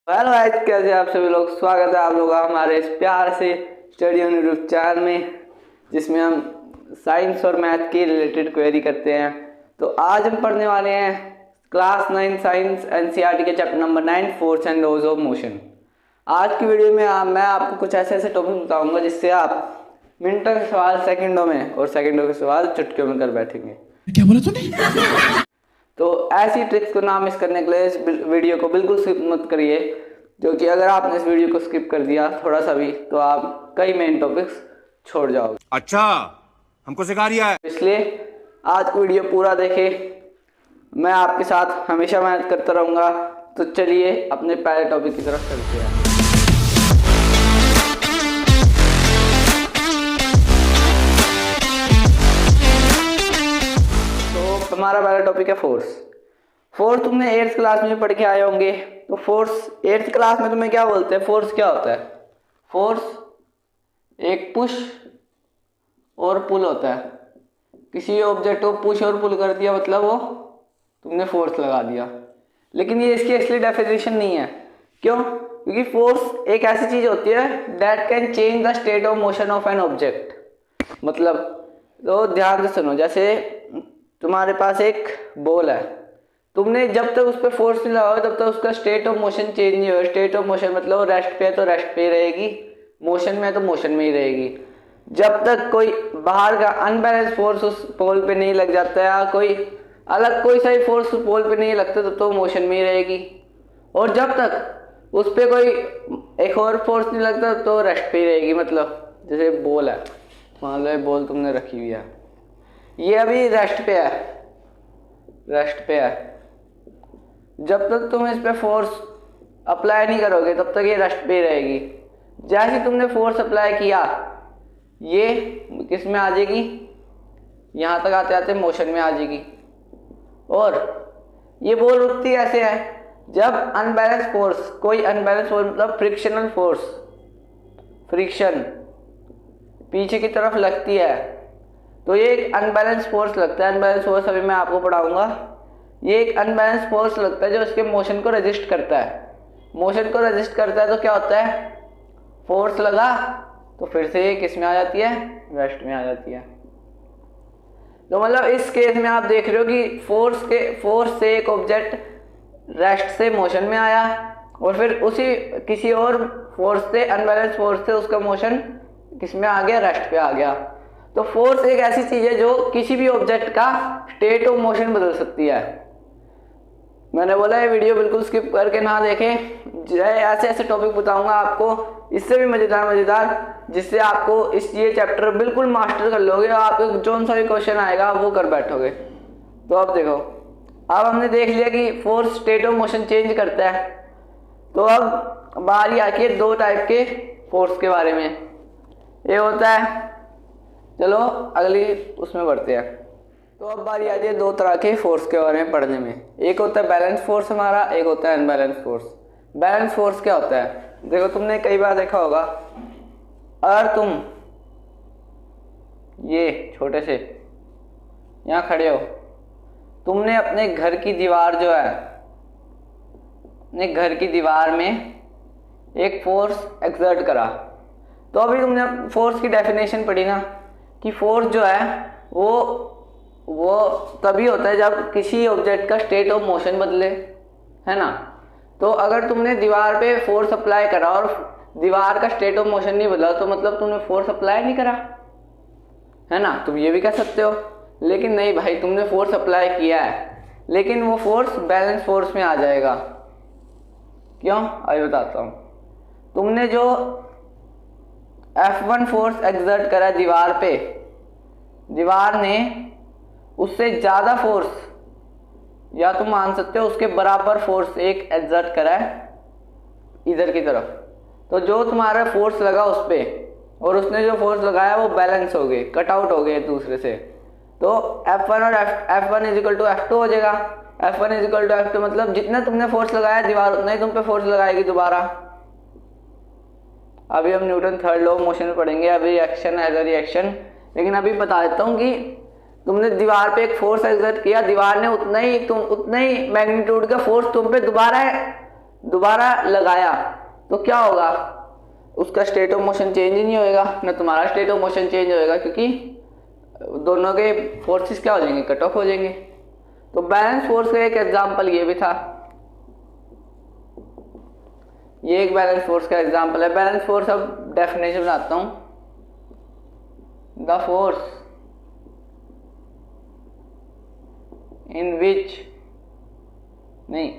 Hello guys, कैसे आप सभी लोग। स्वागत है आप लोगों का हमारे इस प्यार से स्टडी ऑन यूट्यूब चैनल में, जिसमें हम साइंस और मैथ के रिलेटेड क्वेरी करते हैं। तो आज हम पढ़ने वाले हैं क्लास 9 साइंस एनसीईआरटी के chapter number 9 force and laws of motion. आज की वीडियो में मैं आपको कुछ ऐसे टॉपिक बताऊंगा जिससे आप मिनटों के सवाल सेकंडों में और सेकंडों के सवाल चुटकियों में कर बैठेंगे। क्या बोला तूने? तो ऐसी ट्रिक्स को ना मिस करने के लिए इस वीडियो को बिल्कुल स्किप मत करिए, जो कि अगर आपने इस वीडियो को स्किप कर दिया थोड़ा सा भी तो आप कई मेन टॉपिक्स छोड़ जाओगे। अच्छा, हमको सिखा रिया है। इसलिए आज की वीडियो पूरा देखें। मैं आपके साथ हमेशा मेहनत करता रहूँगा। तो चलिए अपने पहले टॉपिक की तरफ चलते हैं। तो हमारा पहला टॉपिक है फोर्स। फोर्स तुमने 8th क्लास में पढ़ के आए होंगे। तो फोर्स 8th क्लास में तुम्हें क्या बोलते हैं, फोर्स क्या होता है? फोर्स एक पुश और पुल होता है। किसी ऑब्जेक्ट को पुश और पुल कर दिया मतलब वो तुमने फोर्स लगा दिया। लेकिन ये इसकी असली डेफिनेशन नहीं है। क्यों? क्योंकि फोर्स एक ऐसी चीज होती है that can change the state of motion of an object. मतलब तो ध्यान से सुनो, जैसे तुम्हारे पास एक बॉल है, तुमने जब तक उस पर फोर्स नहीं लगाओ तब तक उसका स्टेट ऑफ मोशन चेंज नहीं होगा। स्टेट ऑफ मोशन मतलब रेस्ट पे है तो रेस्ट पे ही रहेगी, मोशन में है तो मोशन में ही रहेगी। जब तक कोई बाहर का अनबैलेंस फोर्स उस पोल पे नहीं लग जाता है या कोई अलग कोई सा ही फोर्स उस पोल पे नहीं लगता तब तो मोशन में ही रहेगी। और जब तक उस पर कोई एक और फोर्स नहीं लगता तो रेस्ट पे ही रहेगी। मतलब जैसे बॉल है, मान लो बॉल तुमने रखी हुई है, ये अभी रेस्ट पे है, रेस्ट पे है। जब तक तुम इस पे फोर्स अप्लाई नहीं करोगे तब तक ये रेस्ट पे रहेगी। जैसे तुमने फोर्स अप्लाई किया ये किस में आ जाएगी, यहाँ तक आते आते मोशन में आ जाएगी। और ये बॉल रुकती ऐसे है जब अनबैलेंस फोर्स, कोई अनबैलेंस फोर्स मतलब फ्रिक्शनल फोर्स, फ्रिक्शन पीछे की तरफ लगती है तो ये एक अनबैलेंस फोर्स लगता है। अनबैलेंस फोर्स अभी मैं आपको पढ़ाऊंगा। ये एक अनबैलेंस फोर्स लगता है जो इसके मोशन को रेजिस्ट करता है। मोशन को रेजिस्ट करता है तो क्या होता है, फोर्स लगा तो फिर से ये किस में आ जाती है, रेस्ट में आ जाती है। तो मतलब इस केस में आप देख रहे हो कि फोर्स से एक ऑब्जेक्ट रेस्ट से मोशन में आया और फिर उसी किसी और फोर्स से, अनबैलेंस फोर्स से उसका मोशन किस में आ गया, रेस्ट पे आ गया। तो फोर्स एक ऐसी चीज है जो किसी भी ऑब्जेक्ट का स्टेट ऑफ मोशन बदल सकती है। मैंने बोला ये वीडियो बिल्कुल स्किप करके ना देखें। ऐसे ऐसे टॉपिक बताऊंगा आपको, इससे भी मजेदार, जिससे आपको ये चैप्टर बिल्कुल मास्टर कर लोगे और आपको जो सा भी क्वेश्चन आएगा वो कर बैठोगे। तो अब देखो, अब हमने देख लिया कि force state of motion change करता है। तो अब बारी आती है दो टाइप के फोर्स के बारे में। ये होता है, चलो अगली उसमें बढ़ते हैं। तो अब बारी आती है दो तरह के फोर्स के बारे में पढ़ने में। एक होता है बैलेंस फोर्स हमारा, एक होता है अनबैलेंस फोर्स। बैलेंस फोर्स क्या होता है, देखो तुमने कई बार देखा होगा, अगर तुम ये छोटे से यहाँ खड़े हो, तुमने अपने घर की दीवार जो है, अपने घर की दीवार में एक फोर्स एक्सर्ट करा, तो अभी तुमने फोर्स की डेफिनेशन पढ़ी ना कि फोर्स जो है वो तभी होता है जब किसी ऑब्जेक्ट का स्टेट ऑफ मोशन बदले, है ना। तो अगर तुमने दीवार पे फोर्स अप्लाई करा और दीवार का स्टेट ऑफ मोशन नहीं बदला तो मतलब तुमने फोर्स अप्लाई नहीं करा, है ना। तुम ये भी कह सकते हो। लेकिन नहीं भाई, तुमने फोर्स अप्लाई किया है, लेकिन वो फोर्स बैलेंस फोर्स में आ जाएगा। क्यों, अभी बताता हूँ। तुमने जो F1 फोर्स एक्सर्ट करा दीवार पे, दीवार ने उससे ज़्यादा फोर्स, या तुम मान सकते हो उसके बराबर फोर्स एक एक्सर्ट करा है इधर की तरफ। तो जो तुम्हारा फोर्स लगा उस पर और उसने जो फोर्स लगाया वो बैलेंस हो गए, कट आउट हो गए एक दूसरे से। तो F1 और F1 इजिकल टू F2 हो जाएगा। F1 इजिकल टू F2 मतलब जितना तुमने फोर्स लगाया दीवार उतना ही तुम पे फोर्स लगाएगी दोबारा। अभी हम Newton third law of motion में पढ़ेंगे, अभी रिएक्शन एज अ रिएक्शन। लेकिन अभी बता देता हूँ कि तुमने दीवार पे एक फोर्स एक्सर्ट किया, दीवार ने उतना ही मैग्नीट्यूड का फोर्स तुम पे दोबारा दोबारा लगाया तो क्या होगा, उसका स्टेट ऑफ मोशन चेंज ही नहीं होएगा, ना तुम्हारा स्टेट ऑफ मोशन चेंज होएगा, क्योंकि दोनों के फोर्सेस क्या हो जाएंगे, कट ऑफ हो जाएंगे। तो बैलेंस फोर्स का एक एग्जांपल ये भी था, ये एक बैलेंस फोर्स का एग्जांपल है। बैलेंस फोर्स अब डेफिनेशन बनाता हूं, द फोर्स इन विच नहीं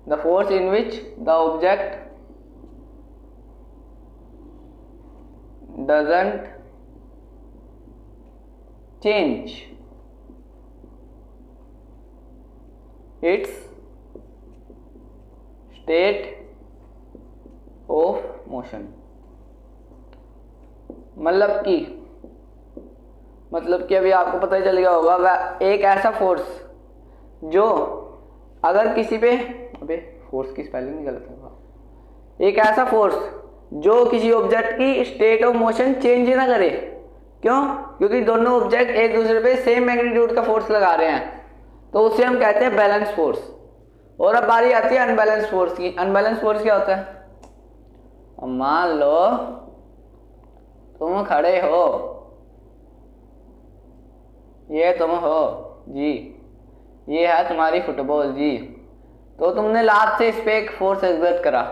the force in which the object doesn't change its state of motion। मतलब कि अभी आपको पता ही चल गया होगा, वह एक ऐसा फोर्स जो अगर किसी पे, अबे फोर्स की स्पेलिंग भी गलत है, एक ऐसा फोर्स जो किसी ऑब्जेक्ट की स्टेट ऑफ मोशन चेंज ना करे। क्यों? क्योंकि दोनों ऑब्जेक्ट एक दूसरे पे सेम मैग्नीट्यूड का फोर्स लगा रहे हैं, तो उसे हम कहते हैं बैलेंस फोर्स। और अब बारी आती है अनबैलेंस फोर्स की। अनबैलेंस फोर्स क्या होता है? मान लो तुम खड़े हो, ये तुम हो जी, ये है तुम्हारी फुटबॉल जी, तो तुमने लात से इस पे एक फोर्स एक्सर्ट करा,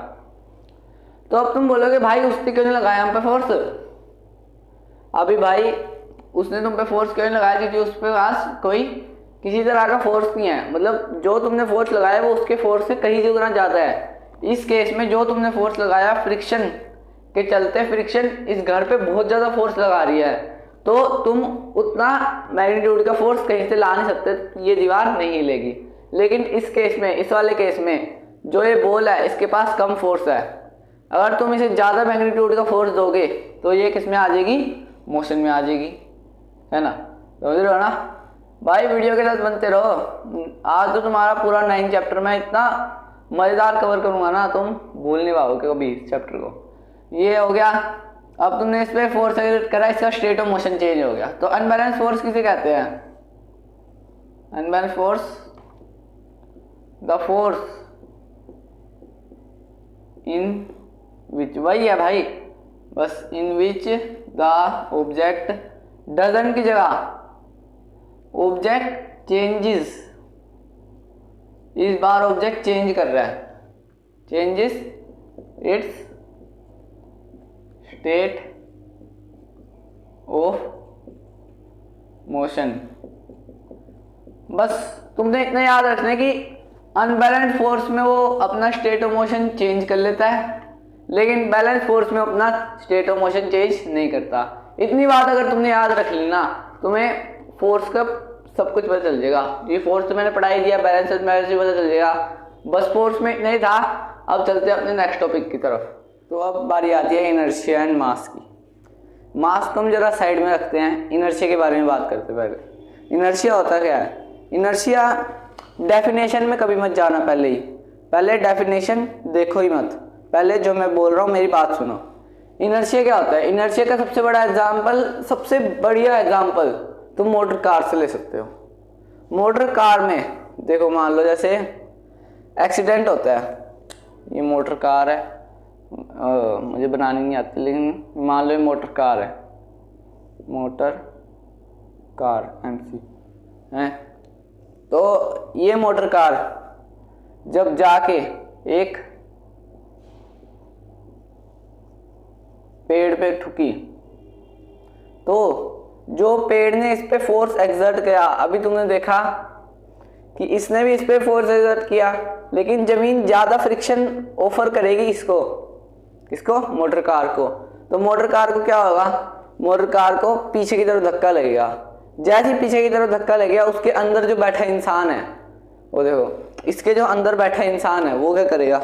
तो अब तुम बोलोगे भाई उसने क्यों नहीं लगाया हम पे फोर्स। अभी भाई उसने तुम पे फोर्स क्यों नहीं लगाया, क्योंकि उस पे पास कोई किसी तरह का फोर्स नहीं है, मतलब जो तुमने फोर्स लगाया वो उसके फोर्स से कहीं गुना ज़्यादा है। इस केस में जो तुमने फोर्स लगाया फ्रिक्शन के चलते, फ्रिक्शन इस घर पे बहुत ज़्यादा फोर्स लगा रही है, तो तुम उतना मैग्नीट्यूड का फोर्स कहीं से ला नहीं सकते, ये दीवार नहीं हिलेगी। लेकिन इस केस में, इस वाले केस में जो ये बॉल है इसके पास कम फोर्स है, अगर तुम इसे ज़्यादा मैग्नीट्यूड का फोर्स दोगे तो ये किस में आ जाएगी, मोशन में आ जाएगी, है ना। समझ रहे हो ना भाई, वीडियो के साथ बनते रहो। आज तो तुम्हारा पूरा 9 चैप्टर में इतना मज़ेदार कवर करूँगा ना, तुम भूल नहीं पाओगे कभी इस चैप्टर को। ये हो गया, अब तुमने इस पर फोर्स एक्सर्ट करा, इसका स्टेट ऑफ मोशन चेंज हो गया। तो अनबैलेंस फोर्स किसे कहते हैं? Unbalanced force, the force in which, वही है भाई बस, in which the object doesn't की जगह ऑब्जेक्ट चेंजेस, इस बार ऑब्जेक्ट चेंज कर रहा है, changes it's state of motion. बस तुमने इतना याद रखना है कि अनबैलेंस फोर्स में वो अपना स्टेट ऑफ मोशन चेंज कर लेता है, लेकिन बैलेंस फोर्स में अपना स्टेट ऑफ मोशन चेंज नहीं करता। इतनी बात अगर तुमने याद रख ली ना, तुम्हें फोर्स का सब कुछ पता चल जाएगा। ये फोर्स तो मैंने पढ़ाई दिया, बैलेंस से पता चल जाएगा, बस फोर्स में इतना ही था। अब चलते हैं अपने नेक्स्ट टॉपिक की तरफ। तो अब बारी आती है इनर्शिया एंड मास की। मास को हम जरा साइड में रखते हैं, इनर्शिया के बारे में बात करते हैं। पहले इनर्शिया होता क्या है? इनर्शिया डेफिनेशन में कभी मत जाना, पहले डेफिनेशन देखो ही मत, पहले जो मैं बोल रहा हूँ मेरी बात सुनो। इनर्शिया क्या होता है? इनर्शिया का सबसे बड़ा एग्जाम्पल, सबसे बढ़िया एग्जाम्पल तुम मोटर कार से ले सकते हो। मोटर कार में देखो, मान लो जैसे एक्सीडेंट होता है, ये मोटर कार है, मुझे बनानी नहीं आती, लेकिन मान लो ये मोटर कार है, मोटर कार MC है। तो ये मोटर कार जब जाके एक पेड़ पे ठुकी, तो जो पेड़ ने इस पे फोर्स एक्सर्ट किया, अभी तुमने देखा कि इसने भी इस पे फोर्स एक्सर्ट किया, लेकिन जमीन ज़्यादा फ्रिक्शन ऑफर करेगी इसको मोटर कार को। तो मोटर कार को क्या होगा? मोटर कार को पीछे की तरफ धक्का लगेगा। जैसे ही पीछे की तरफ धक्का लगेगा, उसके अंदर जो बैठा इंसान है, वो देखो, इसके जो अंदर बैठा इंसान है वो क्या करेगा?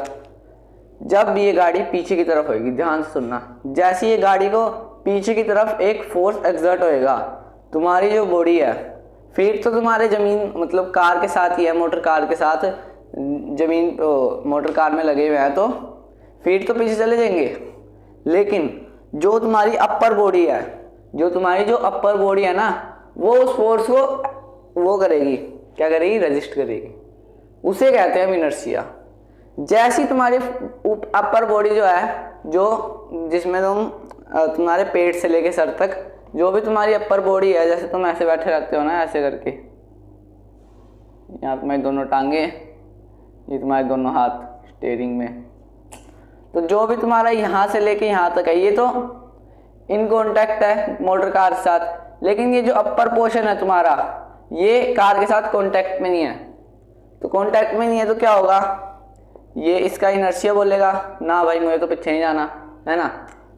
जब ये गाड़ी पीछे की तरफ होगी, ध्यान से सुनना, जैसे ये गाड़ी को पीछे की तरफ एक फोर्स एक्सर्ट होएगा, तुम्हारी जो बॉडी है, फीट तो तुम्हारे जमीन मतलब कार के साथ ही है, मोटर कार के साथ जमीन मोटर कार में लगे हुए हैं, तो फीट तो पीछे चले जाएंगे। लेकिन जो तुम्हारी अपर बॉडी है, जो अपर बॉडी है ना, वो उस फोर्स को वो करेगी, क्या करेगी, रेजिस्ट करेगी, उसे कहते हैं हम इनर्शिया। जैसी तुम्हारी अपर बॉडी जो है, जो जिसमें तुम्हारे पेट से लेके सर तक जो भी तुम्हारी अपर बॉडी है, जैसे तुम ऐसे बैठे रहते हो ना, ऐसे करके, यहाँ तुम्हारी दोनों टांगे, ये तुम्हारे दोनों हाथ स्टीयरिंग में, तो जो भी तुम्हारा यहाँ से लेके यहाँ तक है, ये तो इन कॉन्टैक्ट है मोटर कार के साथ। लेकिन ये जो अपर पोर्शन है तुम्हारा, ये कार के साथ कॉन्टैक्ट में नहीं है। तो कॉन्टैक्ट में नहीं है तो क्या होगा, ये इसका इनर्शिया बोलेगा ना भाई मुझे तो पीछे नहीं जाना, है ना।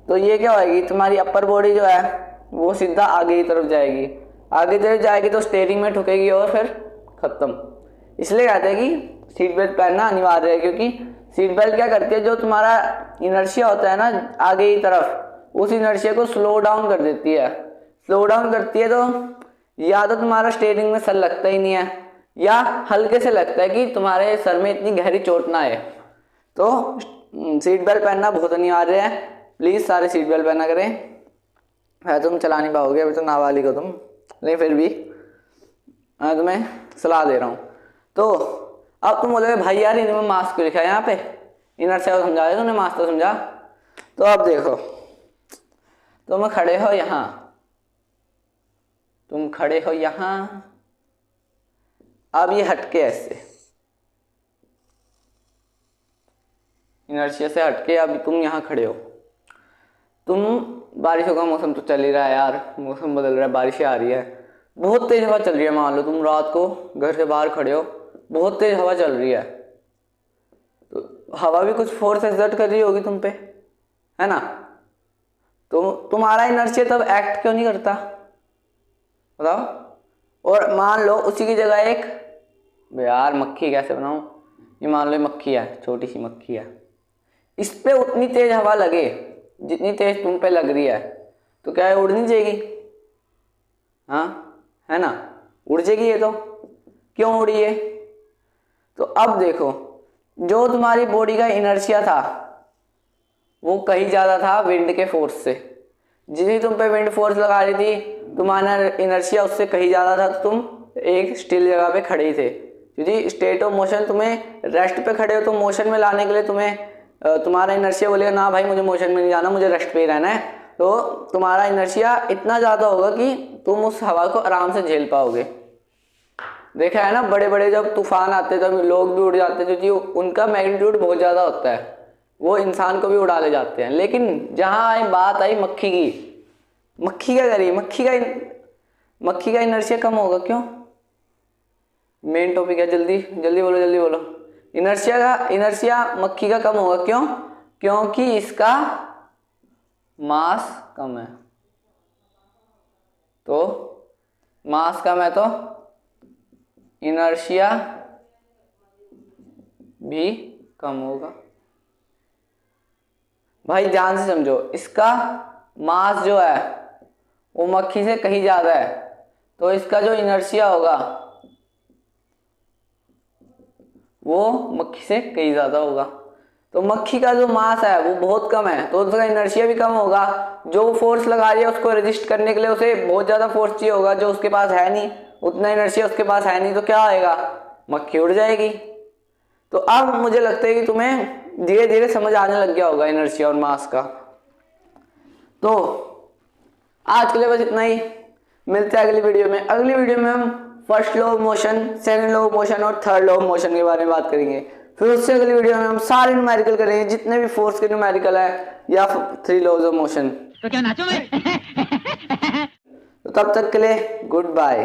तो ये क्या होएगी, तुम्हारी अपर बॉडी जो है वो सीधा आगे की तरफ जाएगी, आगे की तरफ जाएगी तो स्टीयरिंग में ठुकेगी और फिर खत्म। इसलिए कहते हैं कि सीट बेल्ट पहनना अनिवार्य है, क्योंकि सीट बेल्ट क्या करती है, जो तुम्हारा इनर्शिया होता है ना आगे की तरफ, उस इनर्शिया को स्लो डाउन कर देती है। स्लो डाउन करती है तो या तो तुम्हारा स्टीयरिंग में सर लगता ही नहीं है, या हल्के से लगता है कि तुम्हारे सर में इतनी गहरी चोट ना आए। तो सीट बेल्ट पहनना बहुत अनिवार्य है। प्लीज़ सारे सीट बेल्ट पहना करें। है तुम चला नहीं पाओगे, अभी तो नाबालिग हो तुम, लेकिन फिर भी मैं तुम्हें सलाह दे रहा हूँ। तो अब तुम बोलोगे भाई यार इन्होंने मास्क क्यों लिखा है यहाँ पे, इनर्शिया को समझाया तुमने, मास्क तो समझा। तो अब देखो, तुम खड़े हो यहाँ, तुम खड़े हो यहाँ, अब ये हटके ऐसे इनर्शिया से हटके अब तुम यहाँ खड़े हो। तुम, बारिशों का मौसम तो चल ही रहा है यार, मौसम बदल रहा है, बारिशें आ रही है, बहुत तेज हवा चल रही है। मान लो तुम रात को घर से बाहर खड़े हो, बहुत तेज हवा चल रही है, तो हवा भी कुछ फोर्स एक्सर्ट कर रही होगी तुम पे, है ना। तो तुम्हारा इनर्शिया तब एक्ट क्यों नहीं करता, बताओ। और मान लो उसी की जगह एक, यार मक्खी कैसे बनाऊं, ये मान लो मक्खी है, छोटी सी मक्खी है, इस पे उतनी तेज हवा लगे जितनी तेज तुम पे लग रही है, तो क्या है, उड़ नहीं जाएगी, हाँ है ना, उड़ जाएगी ये तो। क्यों उड़ी है, तो अब देखो, जो तुम्हारी बॉडी का इनर्शिया था वो कहीं ज़्यादा था विंड के फोर्स से। जितनी तुम पे विंड फोर्स लगा रही थी, तुम्हारा इनर्शिया उससे कहीं ज़्यादा था, तो तुम एक स्टिल जगह पे खड़े ही थे। क्योंकि स्टेट ऑफ मोशन, तुम्हें रेस्ट पे खड़े हो तो मोशन में लाने के लिए तुम्हें तुम्हारा इनर्शिया बोलेगा ना भाई मुझे मोशन में नहीं जाना, मुझे रेस्ट पे ही रहना है। तो तुम्हारा इनर्शिया इतना ज़्यादा होगा कि तुम उस हवा को आराम से झेल पाओगे। देखा है ना, बड़े बड़े जब तूफान आते हैं तब लोग भी उड़ जाते हैं, क्योंकि उनका मैग्नीट्यूड बहुत ज़्यादा होता है, वो इंसान को भी उड़ा ले जाते हैं। लेकिन जहाँ बात आई मक्खी की, मक्खी क्या करी, मक्खी का इनर्शिया कम होगा, क्यों, मेन टॉपिक है, जल्दी जल्दी बोलो, जल्दी बोलो। इनर्शिया मक्खी का कम होगा, क्यों, क्योंकि इसका मास कम है। तो मास कम है तो इनर्शिया भी कम होगा। भाई ध्यान से समझो, इसका मास जो है वो मक्खी से कहीं ज़्यादा है, तो इसका जो इनर्शिया होगा वो मक्खी से कहीं ज़्यादा होगा। तो मक्खी का जो मास है वो बहुत कम है, तो उसका इनर्शिया भी कम होगा। जो फोर्स लगा रही है उसको रेजिस्ट करने के लिए उसे बहुत ज़्यादा फोर्स चाहिए होगा, जो उसके पास है नहीं, उतना इनर्शिया उसके पास है नहीं, तो क्या आएगा, मक्खी उड़ जाएगी। तो अब मुझे लगता है कि तुम्हें धीरे धीरे समझ आने लग गया होगा इनर्शिया और मास का। तो आज के लिए बस इतना ही, मिलते हैं अगली वीडियो में। अगली वीडियो में हम first law of motion, second law of motion और थर्ड लॉ ऑफ मोशन के बारे में बात करेंगे। फिर उससे अगली वीडियो में हम सारे न्यूमेरिकल करेंगे, जितने भी फोर्स के न्यूमेरिकल है या 3 लॉज ऑफ मोशन। तो क्या नाचो मैं तो तब तक के लिए गुड बाय।